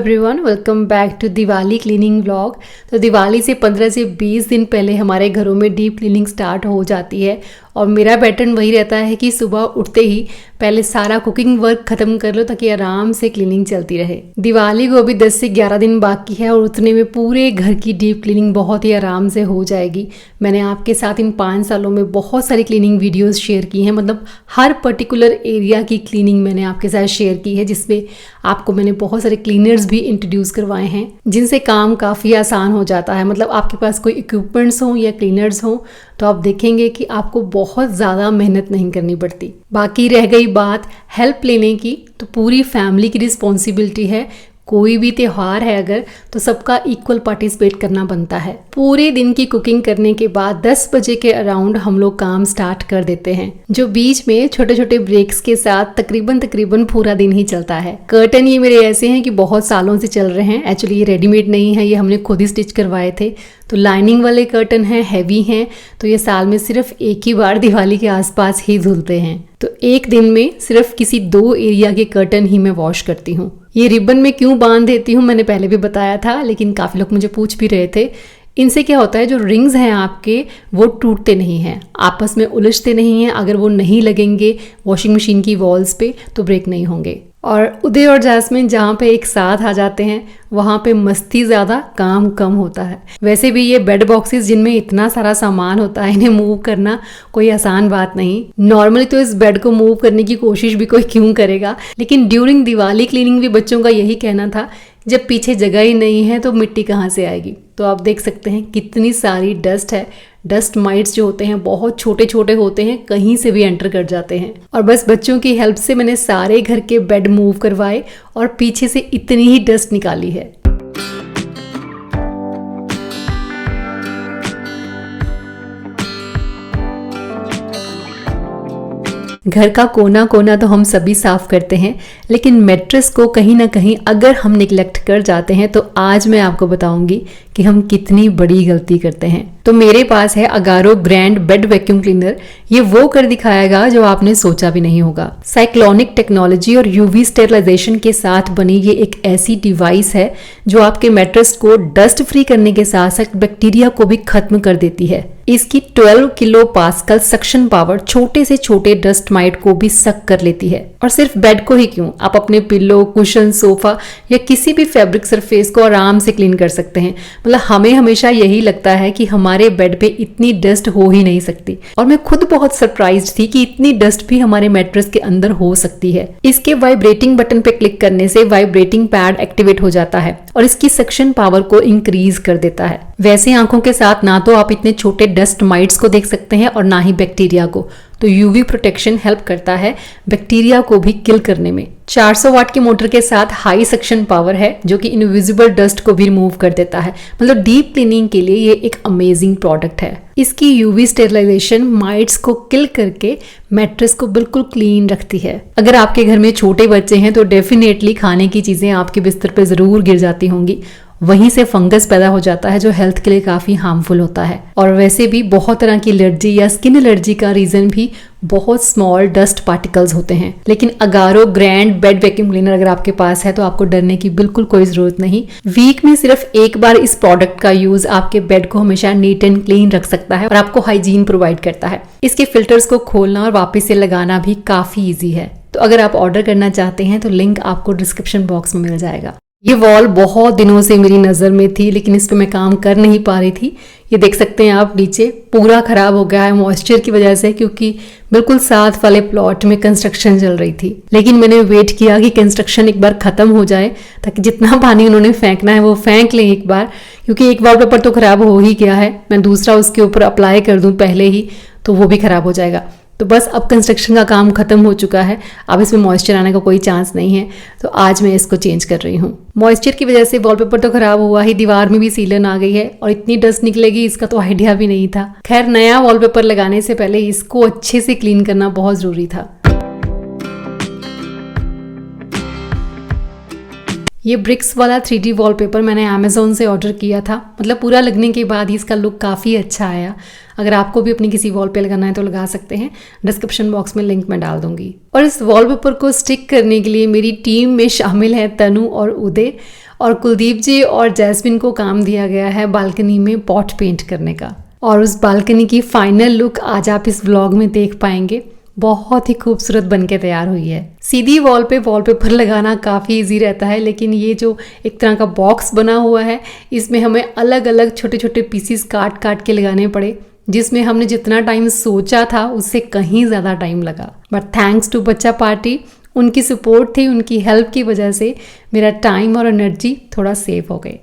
Everyone, welcome back to Diwali cleaning vlog. तो दिवाली से 15 से 20 दिन पहले हमारे घरों में डीप क्लीनिंग स्टार्ट हो जाती है और मेरा पैटर्न वही रहता है कि सुबह उठते ही पहले सारा कुकिंग वर्क खत्म कर लो ताकि आराम से क्लीनिंग चलती रहे। दिवाली को अभी 10 से 11 दिन बाकी है और उतने में पूरे घर की डीप क्लीनिंग बहुत ही आराम से हो जाएगी। मैंने आपके साथ इन 5 सालों में बहुत सारी क्लीनिंग वीडियोस शेयर की हैं, मतलब हर पर्टिकुलर एरिया की क्लीनिंग मैंने आपके साथ शेयर की है, जिसमें आपको मैंने बहुत सारे क्लीनर्स भी इंट्रोड्यूस करवाए हैं जिनसे काम काफ़ी आसान हो जाता है। मतलब आपके पास कोई इक्विपमेंट्स हो या क्लीनर्स हो तो आप देखेंगे कि आपको बहुत ज़्यादा मेहनत नहीं करनी पड़ती। बाकी रह गई बात हेल्प लेने की, तो पूरी फैमिली की रिस्पॉन्सिबिलिटी है। कोई भी त्यौहार है अगर तो सबका इक्वल पार्टिसिपेट करना बनता है। पूरे दिन की कुकिंग करने के बाद 10 बजे के अराउंड हम लोग काम स्टार्ट कर देते हैं, जो बीच में छोटे छोटे ब्रेक्स के साथ तकरीबन पूरा दिन ही चलता है। कर्टन ये मेरे ऐसे हैं कि बहुत सालों से चल रहे हैं। एक्चुअली ये रेडीमेड नहीं है, ये हमने खुद ही स्टिच करवाए थे। तो लाइनिंग वाले कर्टन हैं, हैवी हैं, तो ये साल में सिर्फ एक ही बार दिवाली के आसपास ही धुलते हैं। तो एक दिन में सिर्फ किसी 2 एरिया के कर्टन ही मैं वॉश करती हूँ। ये रिबन में क्यों बांध देती हूँ मैंने पहले भी बताया था, लेकिन काफ़ी लोग मुझे पूछ भी रहे थे। इनसे क्या होता है, जो रिंग्स हैं आपके वो टूटते नहीं हैं, आपस में उलझते नहीं हैं। अगर वो नहीं लगेंगे वॉशिंग मशीन की वॉल्स पे तो ब्रेक नहीं होंगे। और उदय और जैस्मिन जहाँ पे एक साथ आ जाते हैं वहाँ पे मस्ती ज़्यादा काम कम होता है। वैसे भी ये बेड बॉक्सेस जिनमें इतना सारा सामान होता है, इन्हें मूव करना कोई आसान बात नहीं। नॉर्मली तो इस बेड को मूव करने की कोशिश भी कोई क्यों करेगा, लेकिन ड्यूरिंग दिवाली क्लीनिंग भी बच्चों का यही कहना था, जब पीछे जगह ही नहीं है तो मिट्टी कहाँ से आएगी। तो आप देख सकते हैं कितनी सारी डस्ट है। डस्ट माइट्स जो होते हैं बहुत छोटे छोटे होते हैं, कहीं से भी एंटर कर जाते हैं। और बस बच्चों की हेल्प से मैंने सारे घर के बेड मूव करवाए और पीछे से इतनी ही डस्ट निकाली है। घर का कोना कोना तो हम सभी साफ करते हैं, लेकिन मैट्रेस को कहीं ना कहीं अगर हम निगलेक्ट कर जाते हैं तो आज मैं आपको बताऊंगी कि हम कितनी बड़ी गलती करते हैं। तो मेरे पास है Agaro grand bed vacuum cleaner. ये वो कर दिखाएगा जो आपने सोचा भी नहीं होगा। साइक्लोनिक टेक्नोलॉजी और यूवी स्टेरिलाइजेशन के साथ बनी ये एक ऐसी डिवाइस है जो आपके मैट्रेस को डस्ट फ्री करने के साथ साथ बैक्टीरिया को भी खत्म कर देती है। इसकी 12 किलो पास्कल सक्शन पावर छोटे से छोटे डस्ट माइट को भी सक कर लेती है। और सिर्फ बेड को ही क्यों, आप अपने पिल्लो, कुशन, सोफा या किसी भी फैब्रिक सरफेस को आराम से क्लीन कर सकते हैं। मतलब हमें हमेशा यही लगता है कि हमारे बेड पे इतनी डस्ट हो ही नहीं सकती, और मैं खुद बहुत सरप्राइज्ड थी कि इतनी डस्ट भी हमारे मैट्रेस के अंदर हो सकती है। इसके वाइब्रेटिंग बटन पे क्लिक करने से वाइब्रेटिंग पैड एक्टिवेट हो जाता है और इसकी सक्शन पावर को इंक्रीज कर देता है। वैसे आंखों के साथ ना तो आप इतने छोटे डस्ट माइट्स को देख सकते हैं और ना ही बैक्टीरिया को, तो यूवी प्रोटेक्शन हेल्प करता है बैक्टीरिया को भी किल करने में। 400 वाट की मोटर के साथ हाई सक्शन पावर है जो कि इनविजिबल डस्ट को भी रिमूव कर देता है। मतलब डीप क्लीनिंग के लिए ये एक अमेजिंग प्रोडक्ट है। इसकी यूवी स्टेरिलाइजेशन माइट्स को किल करके मैट्रेस को बिल्कुल क्लीन रखती है। अगर आपके घर में छोटे बच्चे हैं तो डेफिनेटली खाने की चीजें आपके बिस्तर पर जरूर गिर जाती होंगी, वहीं से फंगस पैदा हो जाता है जो हेल्थ के लिए काफी हार्मफुल होता है। और वैसे भी बहुत तरह की एलर्जी या स्किन एलर्जी का रीजन भी बहुत स्मॉल डस्ट पार्टिकल्स होते हैं। लेकिन Agaro grand bed vacuum cleaner अगर आपके पास है तो आपको डरने की बिल्कुल कोई जरूरत नहीं। वीक में सिर्फ एक बार इस प्रोडक्ट का यूज आपके बेड को हमेशा नीट एंड क्लीन रख सकता है और आपको हाइजीन प्रोवाइड करता है। इसके फिल्टर्स को खोलना और वापस से लगाना भी काफी ईजी है। तो अगर आप ऑर्डर करना चाहते हैं तो लिंक आपको डिस्क्रिप्शन बॉक्स में मिल जाएगा। ये वॉल बहुत दिनों से मेरी नज़र में थी, लेकिन इस पे मैं काम कर नहीं पा रही थी। ये देख सकते हैं आप, नीचे पूरा खराब हो गया है मॉइस्चर की वजह से, क्योंकि बिल्कुल साथ वाले प्लॉट में कंस्ट्रक्शन चल रही थी। लेकिन मैंने वेट किया कि कंस्ट्रक्शन एक बार ख़त्म हो जाए ताकि जितना पानी उन्होंने फेंकना है वो फेंक लें एक बार, क्योंकि एक वॉलपेपर तो खराब हो ही गया है। मैं दूसरा उसके ऊपर अप्लाई कर दूँ पहले ही तो वो भी खराब हो जाएगा। तो बस अब कंस्ट्रक्शन का काम खत्म हो चुका है, अब इसमें मॉइस्चर आने का कोई चांस नहीं है, तो आज मैं इसको चेंज कर रही हूँ। मॉइस्चर की वजह से वॉलपेपर तो खराब हुआ ही, दीवार में भी सीलन आ गई है और इतनी डस्ट निकलेगी इसका तो आइडिया भी नहीं था। खैर, नया वॉलपेपर लगाने से पहले इसको अच्छे से क्लीन करना बहुत जरूरी था। ये ब्रिक्स वाला 3D वॉलपेपर मैंने अमेज़ॉन से ऑर्डर किया था। मतलब पूरा लगने के बाद ही इसका लुक काफ़ी अच्छा आया। अगर आपको भी अपनी किसी वॉल पे लगाना है तो लगा सकते हैं, डिस्क्रिप्शन बॉक्स में लिंक मैं डाल दूंगी। और इस वॉलपेपर को स्टिक करने के लिए मेरी टीम में शामिल है तनु और उदय, और कुलदीप जी और जैस्मिन को काम दिया गया है बालकनी में पॉट पेंट करने का। और उस बालकनी की फाइनल लुक आज आप इस व्लॉग में देख पाएंगे। बहुत ही खूबसूरत बनके तैयार हुई है। सीधी वॉल पे वॉलपेपर लगाना काफ़ी इजी रहता है, लेकिन ये जो एक तरह का बॉक्स बना हुआ है इसमें हमें अलग अलग छोटे छोटे पीसीस काट काट के लगाने पड़े, जिसमें हमने जितना टाइम सोचा था उससे कहीं ज़्यादा टाइम लगा। बट थैंक्स टू बच्चा पार्टी, उनकी सपोर्ट थी, उनकी हेल्प की वजह से मेरा टाइम और एनर्जी थोड़ा सेव हो गए।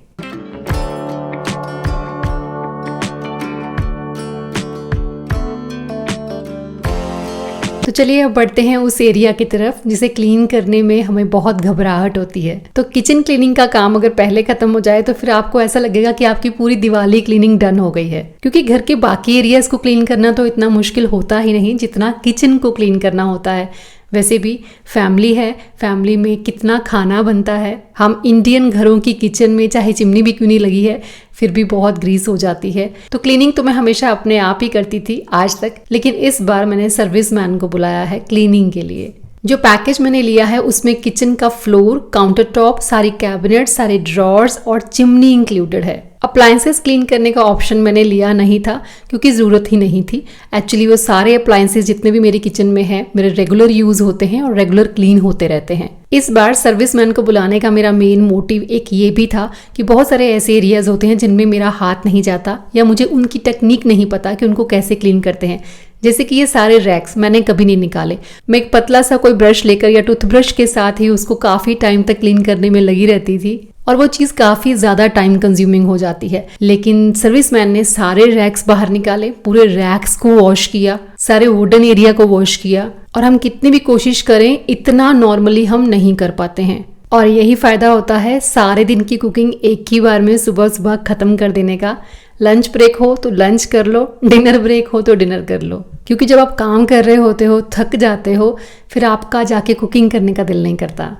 तो चलिए अब बढ़ते हैं उस एरिया की तरफ जिसे क्लीन करने में हमें बहुत घबराहट होती है। तो किचन क्लीनिंग का काम अगर पहले खत्म हो जाए तो फिर आपको ऐसा लगेगा कि आपकी पूरी दिवाली क्लीनिंग डन हो गई है, क्योंकि घर के बाकी एरियाज को क्लीन करना तो इतना मुश्किल होता ही नहीं जितना किचन को क्लीन करना होता है। वैसे भी फैमिली है, फैमिली में कितना खाना बनता है। हम इंडियन घरों की किचन में चाहे चिमनी भी क्यों नहीं लगी है फिर भी बहुत ग्रीस हो जाती है। तो क्लीनिंग तो मैं हमेशा अपने आप ही करती थी आज तक, लेकिन इस बार मैंने सर्विस मैन को बुलाया है क्लीनिंग के लिए। जो पैकेज मैंने लिया है उसमें किचन का फ्लोर, काउंटर टॉप, सारी कैबिनेट, सारे ड्रॉर्स और चिमनी इंक्लूडेड है। अप्लायंसेस क्लीन करने का ऑप्शन मैंने लिया नहीं था क्योंकि ज़रूरत ही नहीं थी। एक्चुअली वो सारे अप्लायंसेस जितने भी मेरी किचन में हैं मेरे रेगुलर यूज़ होते हैं और रेगुलर क्लीन होते रहते हैं। इस बार सर्विसमैन को बुलाने का मेरा मेन मोटिव एक ये भी था कि बहुत सारे ऐसे एरियाज होते हैं जिनमें मेरा हाथ नहीं जाता या मुझे उनकी टेक्निक नहीं पता कि उनको कैसे क्लीन करते हैं। जैसे कि ये सारे रैक्स मैंने कभी नहीं निकाले। मैं एक पतला सा कोई ब्रश लेकर या टूथब्रश के साथ ही उसको काफ़ी टाइम तक क्लीन करने में लगी रहती थी और वो चीज़ काफ़ी ज़्यादा टाइम कंज्यूमिंग हो जाती है। लेकिन सर्विसमैन ने सारे रैक्स बाहर निकाले, पूरे रैक्स को वॉश किया, सारे वुडन एरिया को वॉश किया। और हम कितनी भी कोशिश करें इतना नॉर्मली हम नहीं कर पाते हैं। और यही फ़ायदा होता है सारे दिन की कुकिंग एक ही बार में सुबह सुबह ख़त्म कर देने का। लंच ब्रेक हो तो लंच कर लो, डिनर ब्रेक हो तो डिनर कर लो, क्योंकि जब आप काम कर रहे होते हो, थक जाते हो, फिर आपका जाके कुकिंग करने का दिल नहीं करता।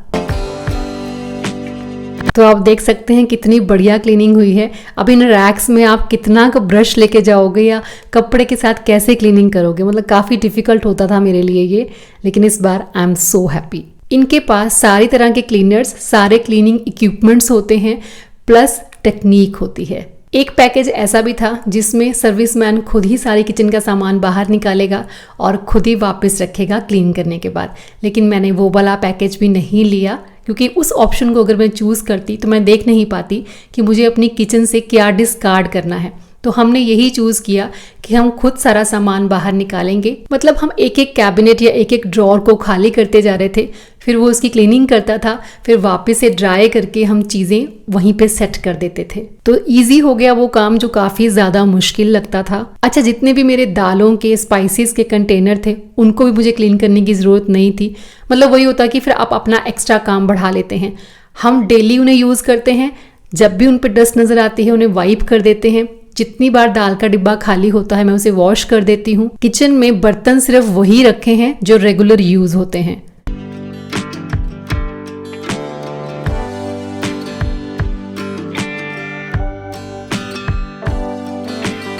तो आप देख सकते हैं कितनी बढ़िया क्लीनिंग हुई है। अब इन रैक्स में आप कितना का ब्रश लेके जाओगे या कपड़े के साथ कैसे क्लीनिंग करोगे, मतलब काफ़ी डिफिकल्ट होता था मेरे लिए ये। लेकिन इस बार आई एम सो हैप्पी। इनके पास सारी तरह के क्लीनर्स, सारे क्लीनिंग इक्विपमेंट्स होते हैं, प्लस टेक्निक होती है। एक पैकेज ऐसा भी था जिसमें सर्विसमैन खुद ही सारी किचन का सामान बाहर निकालेगा और खुद ही वापस रखेगा क्लीन करने के बाद। लेकिन मैंने वो वाला पैकेज भी नहीं लिया क्योंकि उस ऑप्शन को अगर मैं चूज़ करती तो मैं देख नहीं पाती कि मुझे अपनी किचन से क्या डिस्कार्ड करना है। तो हमने यही चूज़ किया कि हम खुद सारा सामान बाहर निकालेंगे। मतलब हम एक एक कैबिनेट या एक एक ड्रॉर को खाली करते जा रहे थे, फिर वो उसकी क्लीनिंग करता था, फिर वापस से ड्राई करके हम चीज़ें वहीं पे सेट कर देते थे। तो ईजी हो गया वो काम जो काफ़ी ज़्यादा मुश्किल लगता था। अच्छा, जितने भी मेरे दालों के, स्पाइसेस के कंटेनर थे उनको भी मुझे क्लीन करने की ज़रूरत नहीं थी। मतलब वही होता कि फिर आप अपना एक्स्ट्रा काम बढ़ा लेते हैं। हम डेली उन्हें यूज़ करते हैं, जब भी उन पर डस्ट नज़र आती है उन्हें वाइप कर देते हैं। जितनी बार दाल का डिब्बा खाली होता है मैं उसे वॉश कर देती हूँ। किचन में बर्तन सिर्फ वही रखे हैं जो रेगुलर यूज होते हैं।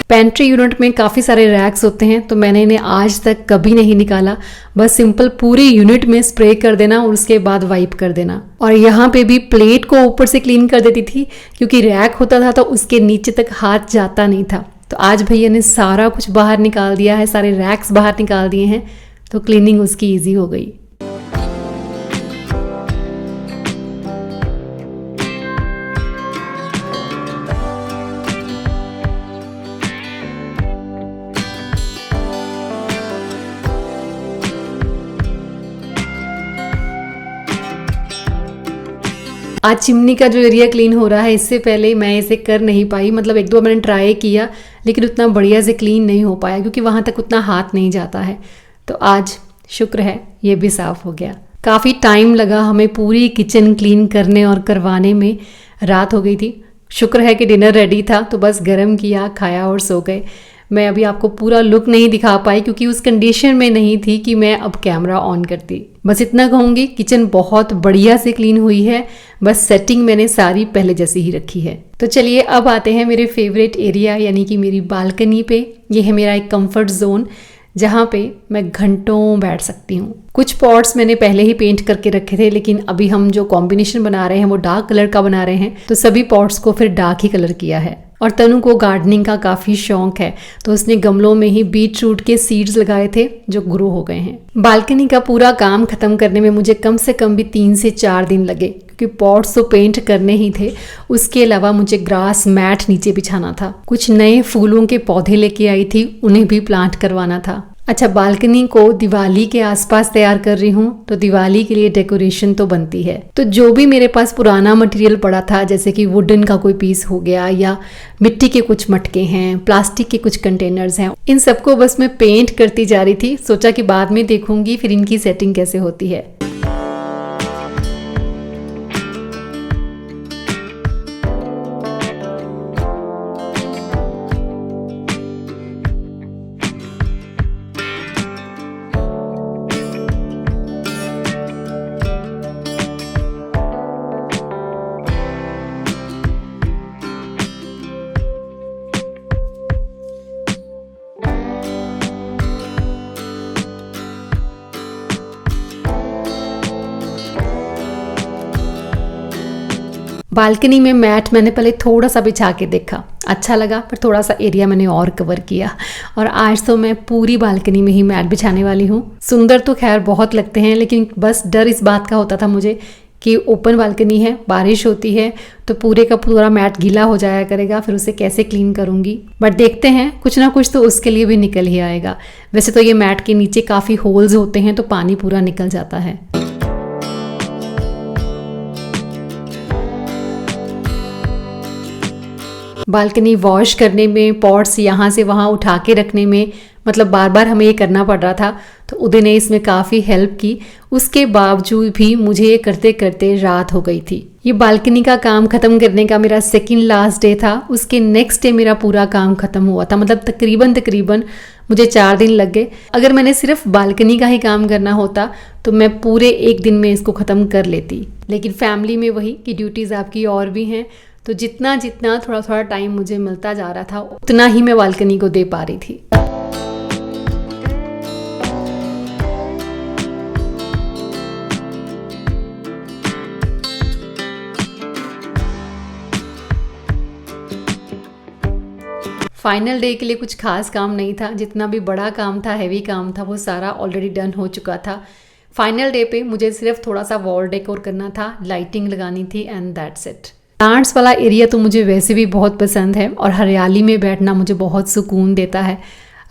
पेंट्री यूनिट में काफ़ी सारे रैक्स होते हैं, तो मैंने इन्हें आज तक कभी नहीं निकाला। बस सिंपल पूरी यूनिट में स्प्रे कर देना और उसके बाद वाइप कर देना। और यहाँ पे भी प्लेट को ऊपर से क्लीन कर देती थी क्योंकि रैक होता था तो उसके नीचे तक हाथ जाता नहीं था। तो आज भैया ने सारा कुछ बाहर निकाल दिया है, सारे रैक्स बाहर निकाल दिए हैं, तो क्लीनिंग उसकी ईजी हो गई। आज चिमनी का जो एरिया क्लीन हो रहा है, इससे पहले मैं इसे कर नहीं पाई। मतलब एक दो मैंने ट्राई किया लेकिन उतना बढ़िया से क्लीन नहीं हो पाया क्योंकि वहाँ तक उतना हाथ नहीं जाता है। तो आज शुक्र है ये भी साफ हो गया। काफ़ी टाइम लगा हमें पूरी किचन क्लीन करने और करवाने में, रात हो गई थी। शुक्र है कि डिनर रेडी था, तो बस गर्म किया, खाया और सो गए। मैं अभी आपको पूरा लुक नहीं दिखा पाई क्योंकि उस कंडीशन में नहीं थी कि मैं अब कैमरा ऑन करती। बस इतना कहूँगी, किचन बहुत बढ़िया से क्लीन हुई है, बस सेटिंग मैंने सारी पहले जैसी ही रखी है। तो चलिए अब आते हैं मेरे फेवरेट एरिया यानी कि मेरी बालकनी पे। ये है मेरा एक कंफर्ट जोन जहाँ पे मैं घंटों बैठ सकती हूँ। कुछ पॉट्स मैंने पहले ही पेंट करके रखे थे, लेकिन अभी हम जो कॉम्बिनेशन बना रहे हैं वो डार्क कलर का बना रहे हैं, तो सभी पॉट्स को फिर डार्क ही कलर किया है। और तनु को गार्डनिंग का काफ़ी शौक है, तो उसने गमलों में ही बीट रूट के सीड्स लगाए थे जो ग्रो हो गए हैं। बालकनी का पूरा काम खत्म करने में मुझे कम से कम भी 3 से 4 दिन लगे, क्योंकि पॉट्स तो पेंट करने ही थे, उसके अलावा मुझे ग्रास मैट नीचे बिछाना था। कुछ नए फूलों के पौधे लेके आई थी, उन्हें भी प्लांट करवाना था। अच्छा, बालकनी को दिवाली के आसपास तैयार कर रही हूँ, तो दिवाली के लिए डेकोरेशन तो बनती है। तो जो भी मेरे पास पुराना मटेरियल पड़ा था, जैसे कि वुडन का कोई पीस हो गया या मिट्टी के कुछ मटके हैं, प्लास्टिक के कुछ कंटेनर्स हैं, इन सबको बस मैं पेंट करती जा रही थी। सोचा कि बाद में देखूंगी फिर इनकी सेटिंग कैसे होती है। बालकनी में मैट मैंने पहले थोड़ा सा बिछा के देखा, अच्छा लगा, पर थोड़ा सा एरिया मैंने और कवर किया और आज तो मैं पूरी बालकनी में ही मैट बिछाने वाली हूँ। सुंदर तो खैर बहुत लगते हैं, लेकिन बस डर इस बात का होता था मुझे कि ओपन बालकनी है, बारिश होती है तो पूरे का पूरा मैट गीला हो जाया करेगा, फिर उसे कैसे क्लीन करूँगी। बट देखते हैं, कुछ ना कुछ तो उसके लिए भी निकल ही आएगा। वैसे तो ये मैट के नीचे काफ़ी होल्स होते हैं, तो पानी पूरा निकल जाता है। बालकनी वॉश करने में, पॉट्स यहाँ से वहाँ उठा के रखने में, मतलब बार बार हमें ये करना पड़ रहा था, तो उदय ने इसमें काफ़ी हेल्प की। उसके बावजूद भी मुझे ये करते करते रात हो गई थी। ये बालकनी का काम ख़त्म करने का मेरा सेकंड लास्ट डे था। उसके नेक्स्ट डे मेरा पूरा काम ख़त्म हुआ था, मतलब तकरीबन मुझे 4 दिन लग गए। अगर मैंने सिर्फ बालकनी का ही काम करना होता तो मैं पूरे 1 दिन में इसको ख़त्म कर लेती, लेकिन फैमिली में वही कि ड्यूटीज़ आपकी और भी हैं, तो जितना जितना थोड़ा थोड़ा टाइम मुझे मिलता जा रहा था उतना ही मैं बालकनी को दे पा रही थी। फाइनल डे के लिए कुछ खास काम नहीं था, जितना भी बड़ा काम था, हैवी काम था, वो सारा ऑलरेडी डन हो चुका था। फाइनल डे पे मुझे सिर्फ थोड़ा सा वॉल डेकोर करना था, लाइटिंग लगानी थी एंड दैट्स इट। प्लांट्स वाला एरिया तो मुझे वैसे भी बहुत पसंद है और हरियाली में बैठना मुझे बहुत सुकून देता है।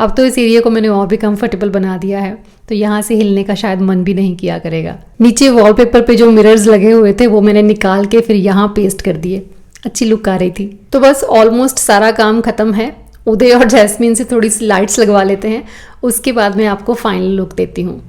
अब तो इस एरिया को मैंने और भी कंफर्टेबल बना दिया है, तो यहाँ से हिलने का शायद मन भी नहीं किया करेगा। नीचे वॉलपेपर पे जो मिरर्स लगे हुए थे वो मैंने निकाल के फिर यहाँ पेस्ट कर दिए, अच्छी लुक आ रही थी। तो बस ऑलमोस्ट सारा काम खत्म है। उदय और जैस्मीन से थोड़ी सी लाइट्स लगवा लेते हैं, उसके बाद मैं आपको फाइनल लुक देती हूँ।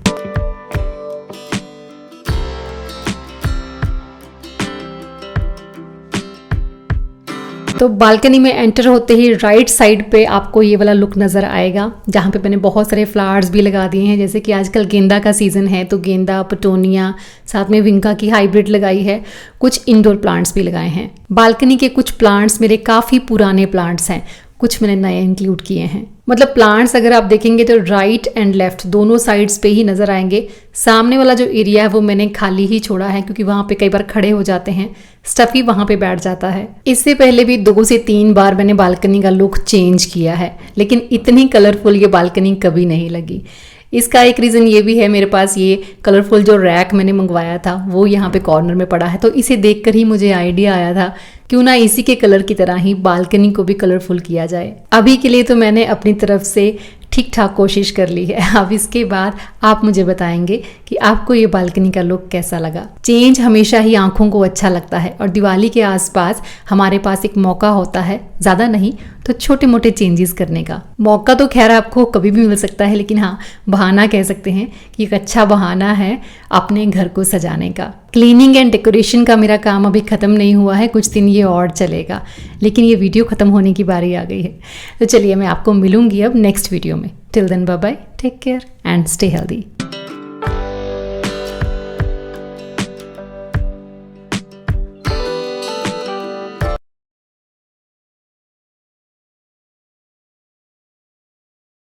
तो बालकनी में एंटर होते ही राइट साइड पे आपको ये वाला लुक नज़र आएगा, जहाँ पे मैंने बहुत सारे फ्लावर्स भी लगा दिए हैं। जैसे कि आजकल गेंदा का सीज़न है, तो गेंदा, पटोनिया, साथ में विंका की हाइब्रिड लगाई है, कुछ इंडोर प्लांट्स भी लगाए हैं। बालकनी के कुछ प्लांट्स मेरे काफ़ी पुराने प्लांट्स हैं, कुछ मैंने नए इंक्लूड किए हैं। मतलब प्लांट्स अगर आप देखेंगे तो राइट एंड लेफ्ट दोनों साइड्स पे ही नज़र आएंगे। सामने वाला जो एरिया है वो मैंने खाली ही छोड़ा है, क्योंकि वहाँ पे कई बार खड़े हो जाते हैं, स्टफी वहाँ पे बैठ जाता है। इससे पहले भी 2 से 3 बार मैंने बालकनी का लुक चेंज किया है, लेकिन इतनी कलरफुल ये बालकनी कभी नहीं लगी। इसका एक रीज़न ये भी है, मेरे पास ये कलरफुल जो रैक मैंने मंगवाया था वो यहाँ पे कॉर्नर में पड़ा है, तो इसे देखकर ही मुझे आइडिया आया था क्यों ना इसी के कलर की तरह ही बालकनी को भी कलरफुल किया जाए। अभी के लिए तो मैंने अपनी तरफ से ठीक ठाक कोशिश कर ली है। अब इसके बाद आप मुझे बताएंगे कि आपको ये बालकनी का लुक कैसा लगा। चेंज हमेशा ही आंखों को अच्छा लगता है, और दिवाली के आसपास हमारे पास एक मौका होता है, ज़्यादा नहीं तो छोटे मोटे चेंजेस करने का। मौका तो खैर आपको कभी भी मिल सकता है, लेकिन हाँ, बहाना कह सकते हैं कि एक अच्छा बहाना है अपने घर को सजाने का। क्लीनिंग एंड डेकोरेशन का मेरा काम अभी ख़त्म नहीं हुआ है, कुछ दिन ये और चलेगा, लेकिन ये वीडियो ख़त्म होने की बारी आ गई है। तो चलिए मैं आपको मिलूंगी अब नेक्स्ट वीडियो में। Till then bye bye, take care and stay healthy.